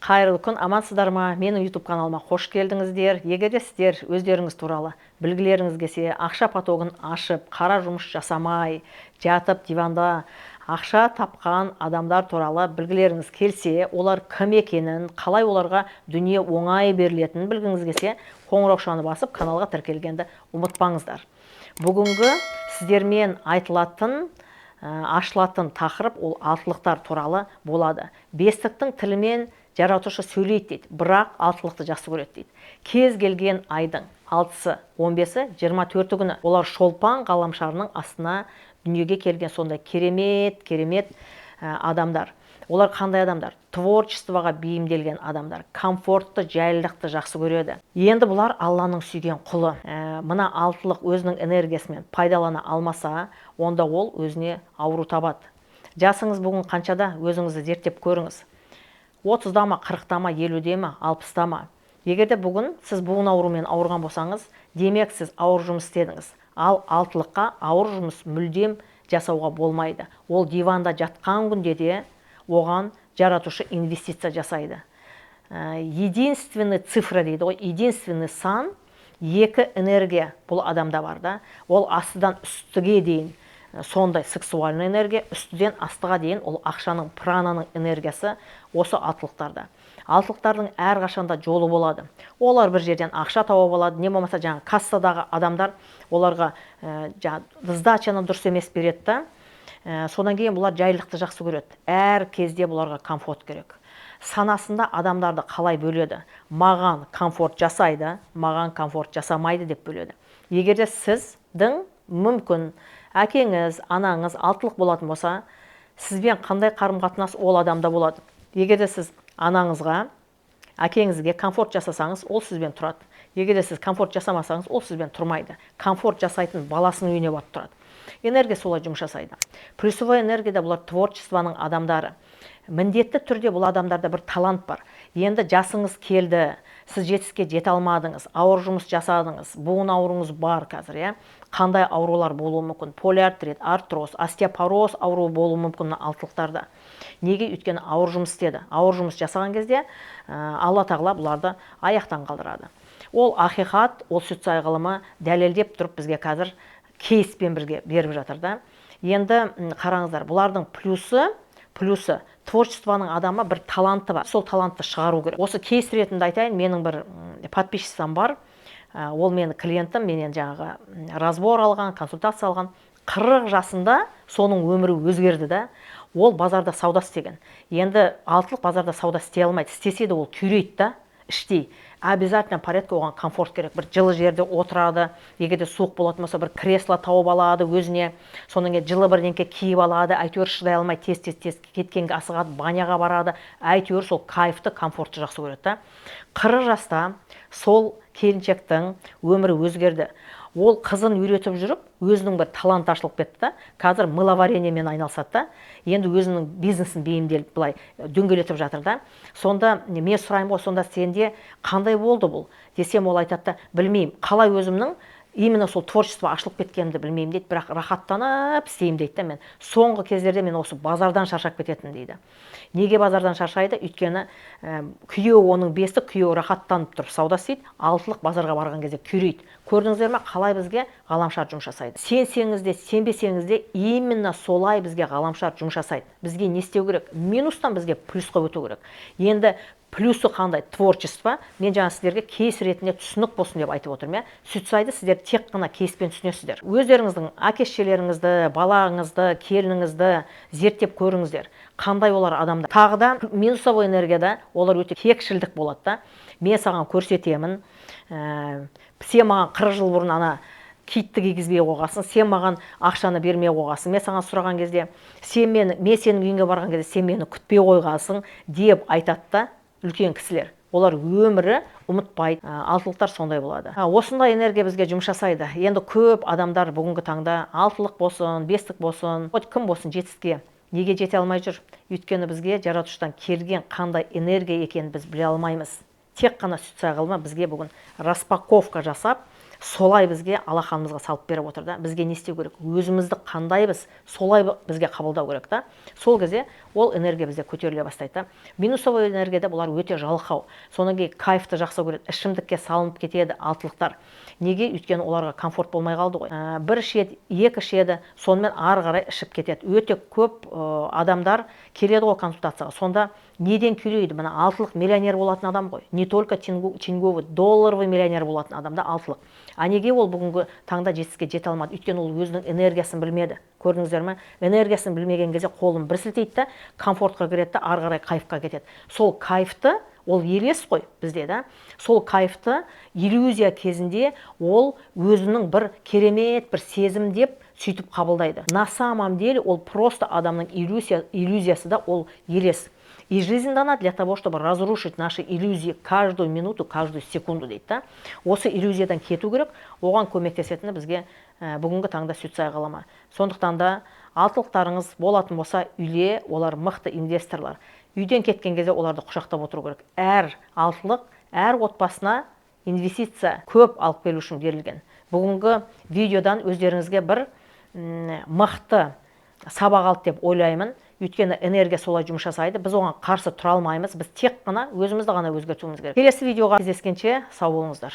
Қайырлы күн, амансыздар ма? Менің YouTube каналыма қош келдіңіздер. Егер де сіздер өздеріңіз туралы білгілеріңіз келсе, ақша потогын ашып, қара жұмыс жасамай, жатып диванда ақша тапқан адамдар туралы білгілеріңіз келсе, олар кім екенін, қалай оларға дүние оңай берілетінін білгіңіз келсе, қоңыраушаны басып, каналға тіркелгенді ұмытпаңыздар. Бүгінгі сіздермен айтылатын ашылатын тақырып ол алтылықтар туралы болады. Бестіктің тілімен жаратушы сөйлейді дейді, бірақ алтылықты жақсы көреді дейді. Кез келген айдың 6-сы, 15-і, 24-і күні олар шолпан ғаламшарының астына дүниеге келген сондай керемет адамдар. Олар қандай адамдар? Творчествоға бейімделген адамдар, комфортты, жайлылықты жақсы көреді. Енді бұлар Алланың сүйген құлы. Мына алтылық өзінің энергиясымен пайдалана алмаса, онда ол өзіне ауру табады. Жасыңыз бүгін қаншада? Өзіңізді зерттеп көріңіз. 30-да ма, 40-да ма, 50-де ма, 60-да ма? Егерде бүгін сіз буын аурумен ауырған болсаңыз, демек сіз ауыр жұмыс істедіңіз. Ал алтылыққа ауыр жұмыс мүлдем жасауға болмайды. Ол диванда жатқан күнде де оған жаратушы инвестиция жасайды. Единственный цифра дейді ғой, единственный сан, екі энергия бұл адамда бар да. Ол астыдан үстіге дейін сондай сексуальный энергия, үстіден астыға дейін ол ақшаның, прананың энергиясы осы алтылықтарда. Алтылықтардың әрқашанда жолы болады. Олар бір жерден ақша тауып алады, не болмаса жаңа кассадағы адамдар оларға сдачаны дұрыс емес береді да. Содан кейін бұлар жайлылықты жақсы көреді. Әр кезде бұларға комфорт керек. Санасында адамдарды қалай бөледі? Маған комфорт жасайды, маған комфорт жасамайды деп бөледі. Егерде сіздің мүмкін әкеңіз, анаңыз алтылық болатын болса, сізбен қандай қарым-қатынас ол адамда болады? Егерде сіз анаңызға, әкеңізге комфорт жасасаңыз, ол сізбен тұрады. Егерде сіз комфорт жасамасаңыз, ол сізбен тұрмайды. Комфорт жасайтын баласының үйіне барып тұрады. Энергия солай жұмыс жасайды. Плюсовой энергияда бұлар творчествоның адамдары. Міндетті түрде бұл адамдарда бір талант бар. Енді жасыңыз келді, сіз жетістікке жете алмадыңыз, ауыр жұмыс жасадыңыз, буын ауруыңыз бар қазір, қандай аурулар болуы мүмкін? Полиартрит, артроз, остеопороз ауруы болуы мүмкін алтылықтарда. Неге? Өйткені ауыр жұмыс істеді. Ауыр жұмыс жасаған кезде Алла тағала бұларды аяқтан қалдырады. Ол ақиқат, ол сүт ғылымы дәлелдеп тұрып бізге қазір кейспен бірге беріп жатыр да. Енді қараңыздар, бұлардың плюсы творчествоның адамы бір таланты бар. Сол талантты шығару керек. Осы кейс ретінде айтайын, менің бір подписчицам бар. Ол менің клиентім, менен жаңағы разбор алған, консультация алған. 40 жасында соның өмірі өзгерді да. Ол базарда сауда істеген. Енді алтылық базарда сауда істей алмайды. Істесе де ол күйрейді да, іштей. Обязательно порядка оған комфорт керек. Бір жылы жерде отырады, егерде суық болатын болса, бір кресло тауып алады өзіне, содан кейін жылы бірдеңке киіп алады, әйтеуір шыдай алмай тез кеткенге асығады, баняға барады, әйтеуір сол кайфты, комфортты жақсы көреді да. 40 жаста сол келіншектің өмірі өзгерді. Ол қызын үйретіп жүріп, өзінің бір талант ашылып кетті да. Қазір мыловарениемен айналысады да. Енді өзінің бизнесін бейімделіп былай дөңгелетіп жатыр да. Сонда мен сұраймын ғой, сонда сенде қандай болды бұл? Десем, ол айтады да, білмеймін. Қалай өзімнің именно сол творчество ашылып кеткенімді білмеймін дейді, бірақ рахаттанып істеймін дейді да мен. Соңғы кездерде мен осы базардан шаршап кететін дейді. Неге базардан шаршайды? Өйткені күйеуі, оның бесік күйеуі рахаттанып тұрып сауда істейді, алтылық базарға барған кезде күйрейді. Көрдіңіздер ме, қалай бізге ғаламшар жұмыс жасайды? Сенсеңіз де, сенбесеңіз де, именно солай бізге ғаламшар жұмыс жасайды. Бізге не істеу керек? Минустан бізге плюсқа өту керек. Енді плюсы қандай? Творчество. Мен жаңа сіздерге кейс ретінде түсінік болсын деп айтып отырмын. Сүтсайды сіздер тек қана кейспен түсінесіздер. Өздеріңіздің әке-шешелеріңізді, балаңызды, келініңізді зерттеп көріңіздер. Қандай олар адамдар? Тағы да минусовой энергияда олар өте кекшілдік болады да. Мен саған көрсетемін. Сен маған 40 жыл бұрын ана китті кигізбей қойғасың, сен маған ақшаны бермей қойғасың. Мен саған сұраған кезде, мен сенің үйіңе барған кезде сен мені күтпей қойғасың деп айтады да үлкен кісілер. Олар өмірі ұмытпайды. Алтылықтар сондай болады. Осындай энергия бізге жұмыс жасайды. Енді көп адамдар бүгінгі таңда алтылық болсын, бестік болсын, кім болсын жетістікке неге жете алмай жүр? Өйткені бізге жаратушыдан келген қандай энергия екенін біз біле алмаймыз. Тек қана сүт ғылымы бізге бүгін распаковка жасап, солай бізге алақанымызға салып беріп отыр да. Бізге не істеу керек? Өзімізді қандайбыз, солай бізге қабылдау керек та. Сол кезде ол энергия бізде көтеріле бастайды да. Минусовой энергияда бұлар өте жалқау. Содан кейін кайфты жақсы көреді, ішімдікке салынып кетеді алтылықтар. Неге? Өйткені оларға комфорт болмай қалды ғой. Бір ішеді, екі ішеді, сонымен ары қарай ішіп кетеді. Өте көп адамдар келеді ғой консультацияға. Сонда неден күйлейді? Мына алтылық миллионер болатын адам ғой. Не только тинговый, долларовый миллионер болатын адамда алтылық. А неге ол бүгінгі таңда жетістікке жете алмады? Өйткені ол өзінің энергиясын білмеді. Көрдіңіздер ме? Энергиясын білмеген кезде қолын бір сілтейді да, комфортқа кіреді да, ары қарай кайфқа кетеді. Сол кайфты, ол елес қой бізде да. Сол кайфты иллюзия кезінде ол өзінің бір керемет бір сезім деп сөйтіп қабылдайды. На самом деле ол просто адамның иллюзиясы да, ол елес. И жизнь дана для того, чтобы разрушить наши иллюзии каждую минуту, каждую секунду дейді да. Осы иллюзиядан кету керек, оған көмектесетіні бізге бүгінгі таңда Сүтсай ғалама. Сондықтан да алтылықтарыңыз болатын болса үйде, олар мықты инвесторлар. Үйден кеткен кезде оларды құшақтап отыру керек. Әр алтылық, әр отбасына инвестиция көп алып келу үшін берілген. Бүгінгі видеодан өздеріңізге бір мықты сабақ алды деп ойлаймын. Өйткені энергия солай жұмыс жасайды. Біз оған қарсы тұра алмаймыз. Біз тек қана өзімізді ғана өзгертуіміз керек. Келесі видеоға кездескенше сау болыңыздар.